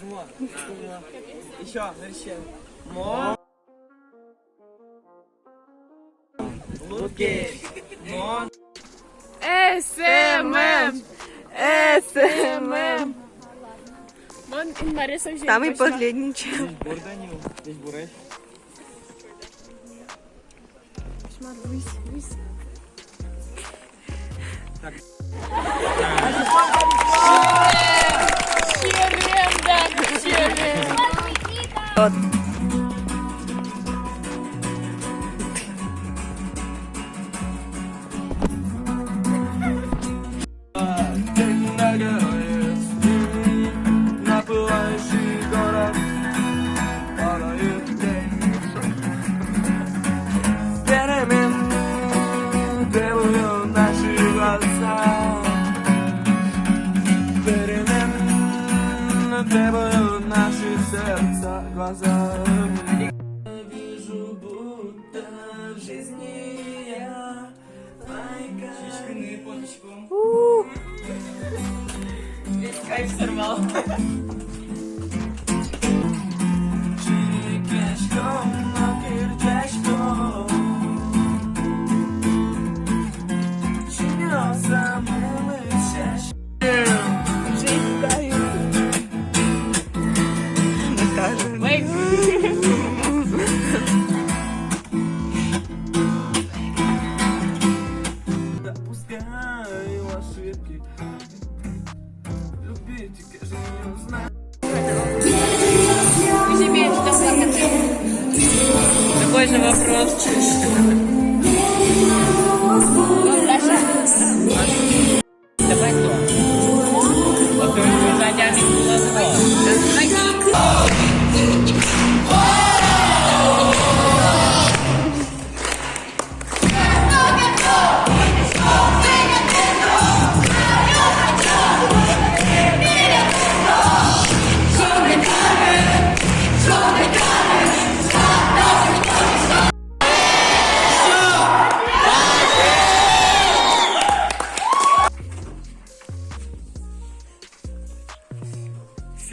жмот. Еще, нарисуем. Луки. СММ. СММ. Самый последний чел. Бурданил. Здесь бурай. Так. Напылающий город падает тень. Перемен требуют наши глаза. Перемен требуют наши сердца, глаза. Вижу, будто в жизни я майка. Весь кайф сорвал. Допускаю ошибки. Любите, конечно, не знаю. Такой же вопрос. Давай то. Вот ты задянешь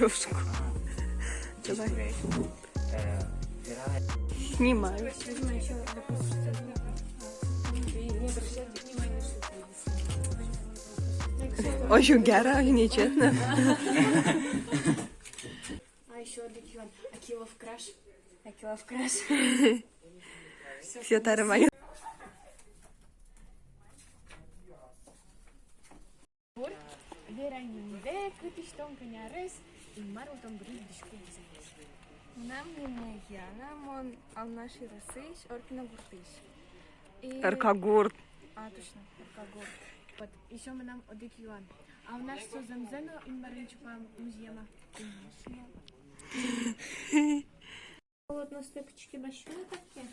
Сёшку. Давай. Снимаю. Очень гера, нечестно. А еще регион Акилов краш. Акилов краш. Все тарамай. Веранинде, кытыштон конярес, и марутон брюк дишку. Нам не яна, мон алнаши расыш, оркина гуртыш. Аркагурт. А, точно, алкоголь. Вот, еще мы нам одекион. А у нас что замзено и маринчупам музеема. Вот на степочке машины такие.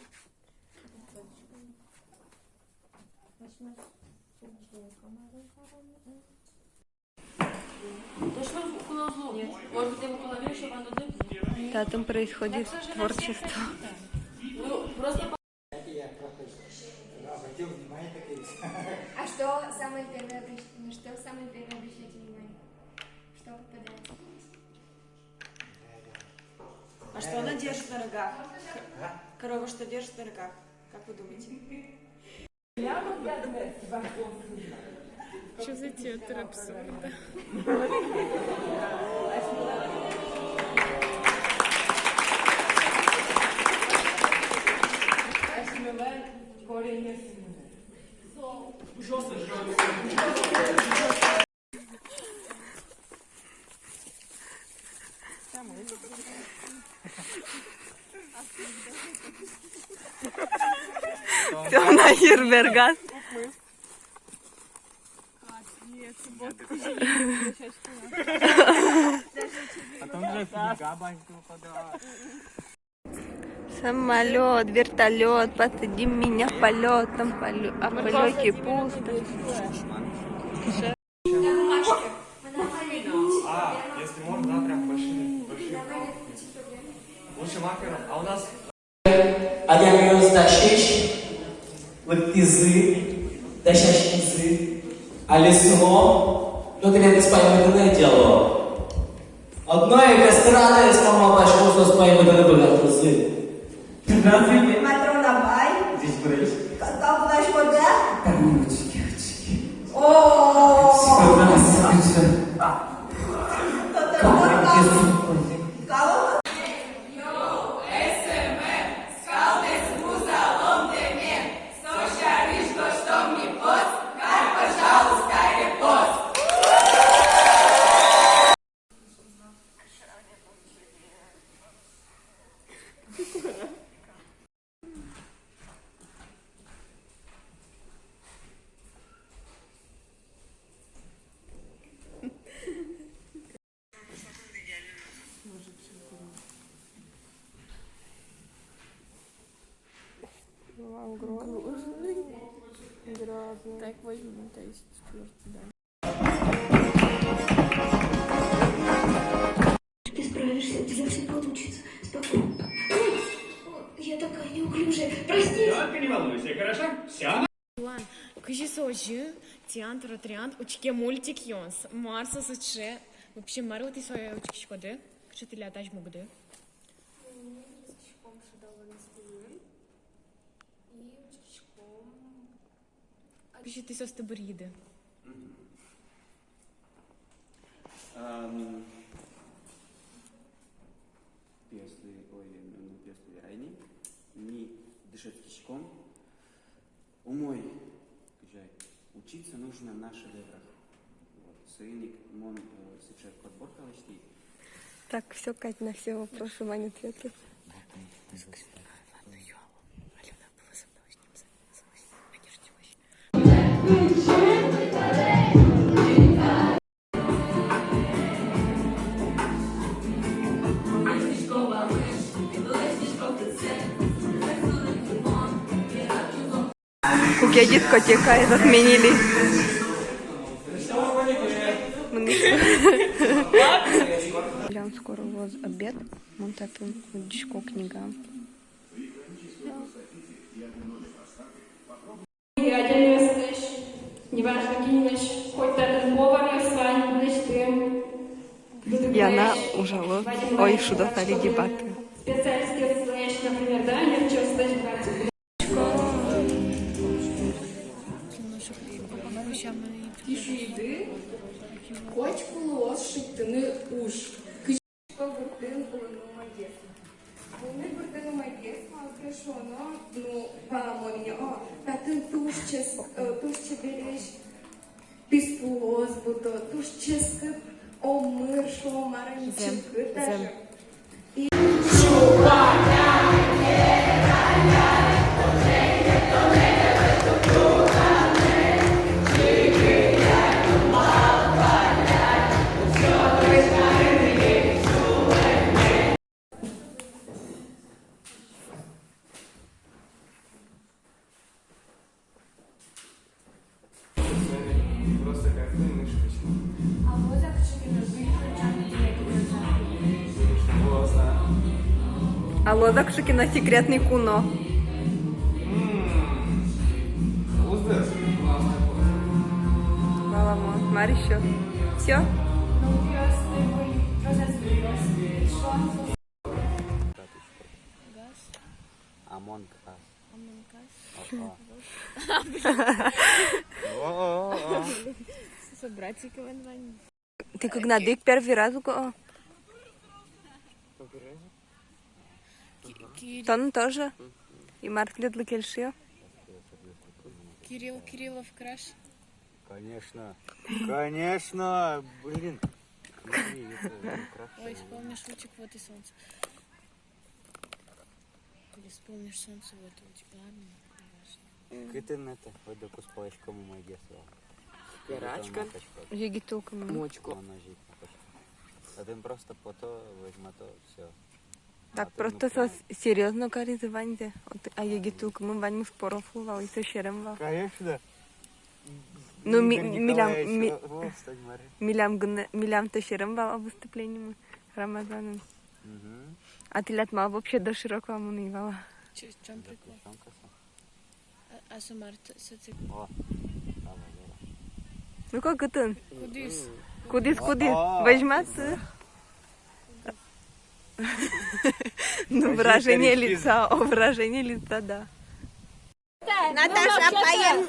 Да, там происходит творчество. А что самое первое обращайте внимание? Что попадается? А что она держит на рогах? Корова что держит на рогах? Как вы думаете? Что за театр абсурда? Темная Хирбергас. А там же фига баньку подала. Самолет, вертолет, посади меня в полет, там а в полете пусто. Если можно, да, прям большие. Лучше маркером. А у нас... Ademiyoruz taşış, izi, taşış izi, alesimo, no tenemos español de diálogo. Одної кастрати сломав башку з своїми дорогою труси. Здравствуйте. Матрона Бай. Здесь брысь. Как наш модель? Ручки. О, Здравствуйте. Так возьмем, то есть да. Ты справишься, у тебя все получится. Спокойно. Ой, я такая неуклюжая. Прости. Только не волнуйся, хорошо? Все. Иван, кажи сожи, театр, триант, учке мультик йонс, Марса суче. Вообще, Марва, ты своя учки шкоды? Что ты летаешь могды? Кажи, ты со стабориды. Пieslui Raini, ми дышать кишком. Умой, учиться нужно на шедеврах. Сыник, мон, сейчас подборка лишний. Так, все, Кать, на все вопросы, Ваня, ответы. Куки дискотека отменили. Глянь, скоро у вас обед. Вон таким дичко книгам. Ядерный слышь, неважно, кинешь, хоть этот повар свань, ночным. Яна ужало. Ой, что достали дебаты. Специальский слышь, например, да, я что слышь, братик. Тише йди, хоч полос шиптини уж. Буртин булину магіс. Вони буртину магіс, а прийшло, ну, памоня, та ти тушче береш, ти сполос, буто, тушче скип, омир, шо, маранчик, даже. Просто кайфуем и шуточки. А вот так, что ты А лодакшики на секретный куно. Уздер. У нас такое. Баламон. Марь еще. Все? Амонг Ас. Со братиком Ваня. Ты как надык первый раз у кого? Тон тоже? И Марк Ледла Кельшио? Кириллов краш. Конечно. Конечно. Блин. Ой, вспомнишь лучик, вот и солнце. Или вспомнишь солнце, вот лучик. Ладно, Китин это, ой, да куспалочком магия свела. Пирачка. Жигитулка. Мочку. Один просто по то, возьма то, все. Так просто со серьезно кари за Ваньзе. А егитулка мы Ваньму споров увал и со щерем вал. Конечно. Ну, милям то щерем вал о выступлении Рамазаном. А ты летма вообще до широкого мунивала. чем прикол? А сумарт соци. Ну как это? Кудис. Кудис? Возьматься? Ну, выражение лица, выражение лица, да. Наташа, поем.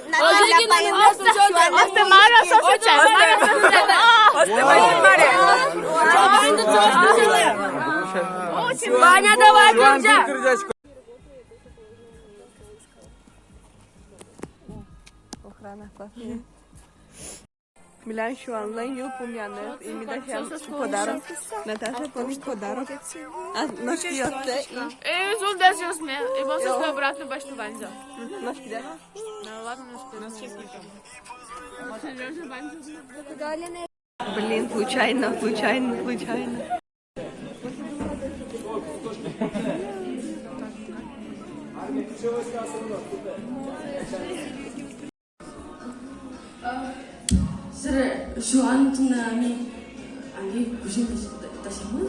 Ваня, давай, друзья! Охрана классная. Милян şu anda uyanır. İmidasham подарок. Наташа помнит подарок. А ножки йотте. Зул дәзес ме. И после что обратно башты банза. Ножки, да? Ну ладно, носки. Блин, случайно. Şu an tunami angi kujim taşımı?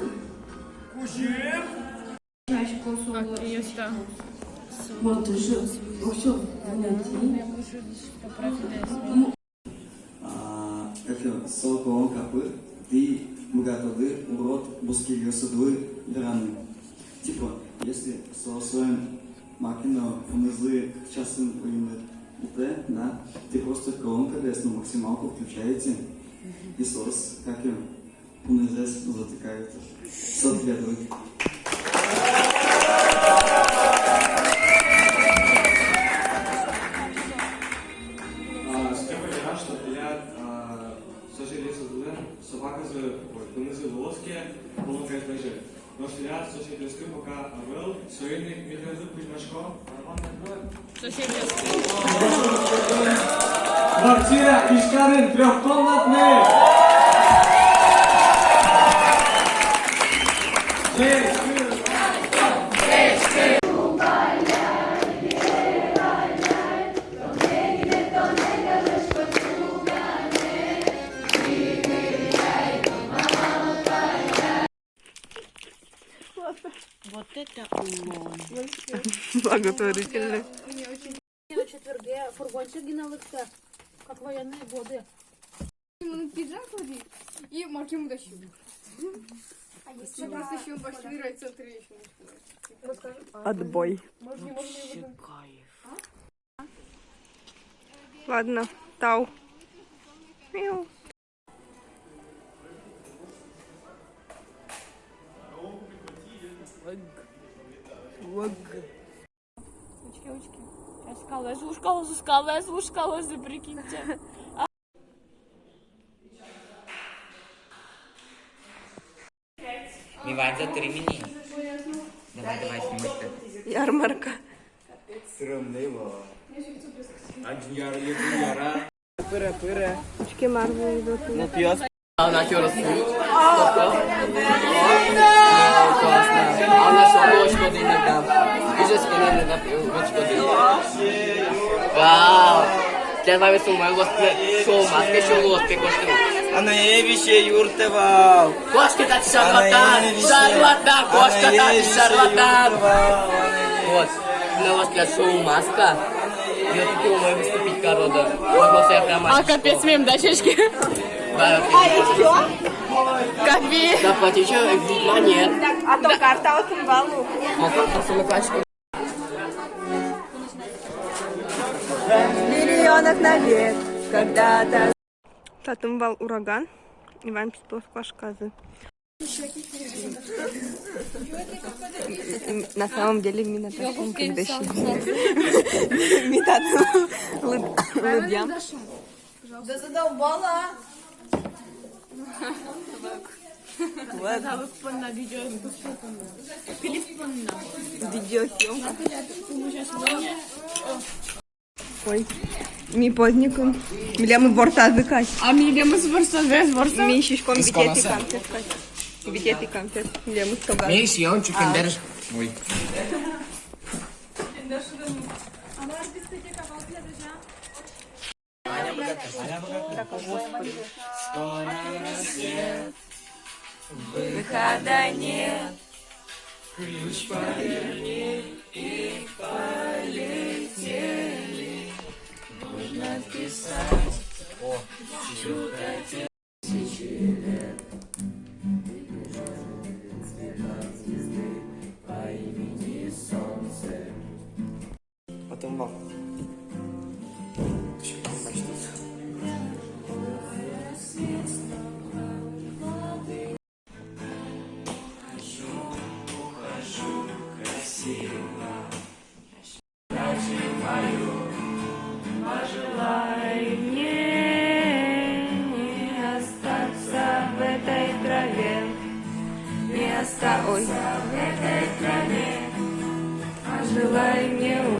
Есть-то. Вот уже, вообще, Сол колон капы, ты мгатады, урод, бускиги садлы, драны. Типа, если своим макино унизы часом УП, да, ты просто колонка на максималку включаете, и сос, как и унизес затыкается. Соответствует. Собака за понизу волоски, полонка із лежи. Розстріляти сусідів скрипу, поки авел, союзник мігрозу Кузьмашко. Квартира Ишкарин, трехкомнатный! Вот это улом. Благотворительный. В четверге фургончик гналыкта, как военные годы. Ему пиджак ходит и марки ему дощу. Я просто еще большой райцентр еще. Отбой. Ладно, тау. Мяу. Учки. Скалазу, прикиньте. Миванза 3 мини. Давай, снимай. Ярмарка. Стрёмный его. Пыра. Учки Марвел идут. Ну, пьёс. Она что растут? Классно. Она что, ложку дынет там? Бежишь, конечно, на ложку дынет. Вау! Сейчас вами суммаю, шоу маска, шоу лоски, кошки. Она ебище юртевал. Кошки так шарлатан! Шарлатан! Кошка так шарлатан! Вот. На ложке шоу маска. Я таки умею выступить корода. А капец мем, да, чешки? Капи. Заплати еще монет. А то карта от Тумбалу. Миллионов наверх, когда-то. Татумбал ураган. Иван Псплошказы. На самом деле мина таком когда лыдям. Да задолбала. Видеосъемка. Ой, ми поздником. Милям борта зыкать. А милям из борста, без борста? Ми щишком видети камтет. Видети камтет. Милям стога. Миш, я он чукендер. Ой. Выхода нет. Ключ поверни и полетели. Нужно писать. Чудо тысячи лет. Мав. Пожелай мне не остаться в этой траве, не остаться в этой траве. Пожелай мне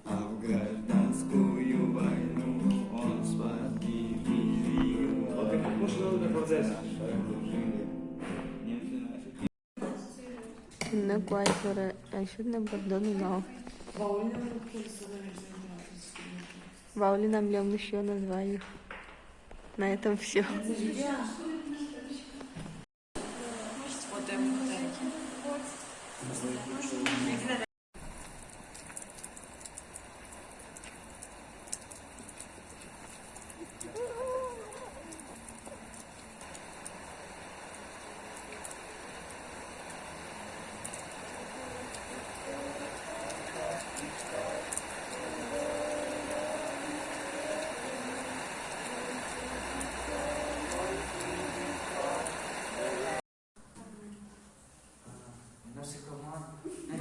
А в гражданскую войну он спас дивизию. на Куайфера, а еще на Бордону Нау. Ваули нам лем еще назвали. На этом все.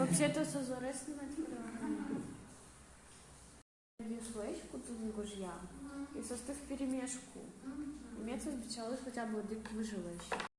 Вообще-то со зори снимать прямо. Слоечку тут я. И состав перемешку. Имеется обещалось хотя бы один выживающий.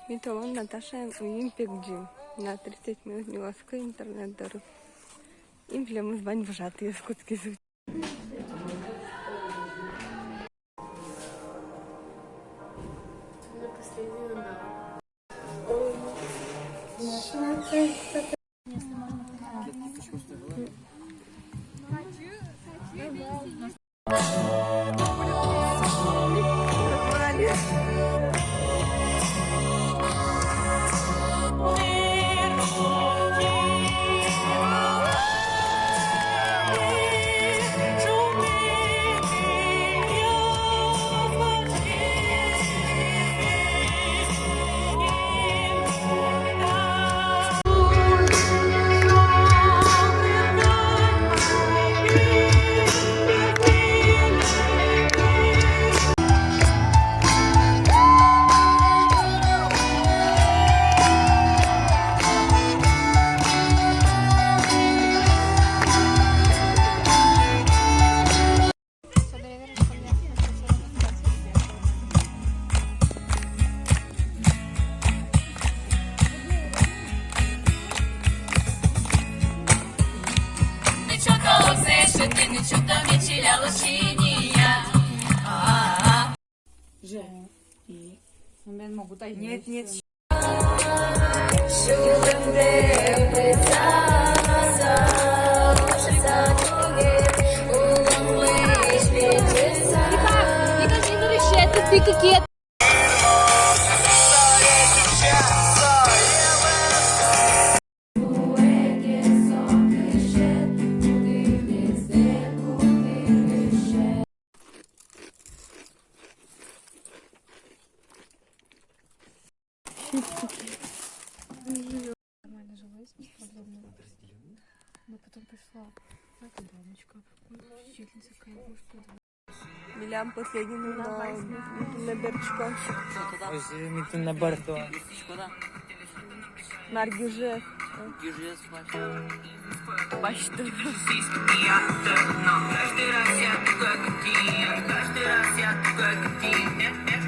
Металлон Наташа Олимпик Джим. На 30 минут милоской интернет дорог. Им плему звань вжатые скутки звучат. Нет, нет. Ты какие? Нормально жилась, подобно. Но потом пришла эта дамочка, учительница какая-то. Милям последний на Берчко. На Барту. Марги уже Бачите. Каждый раз я такой, как ты, каждый раз я такой, как ты.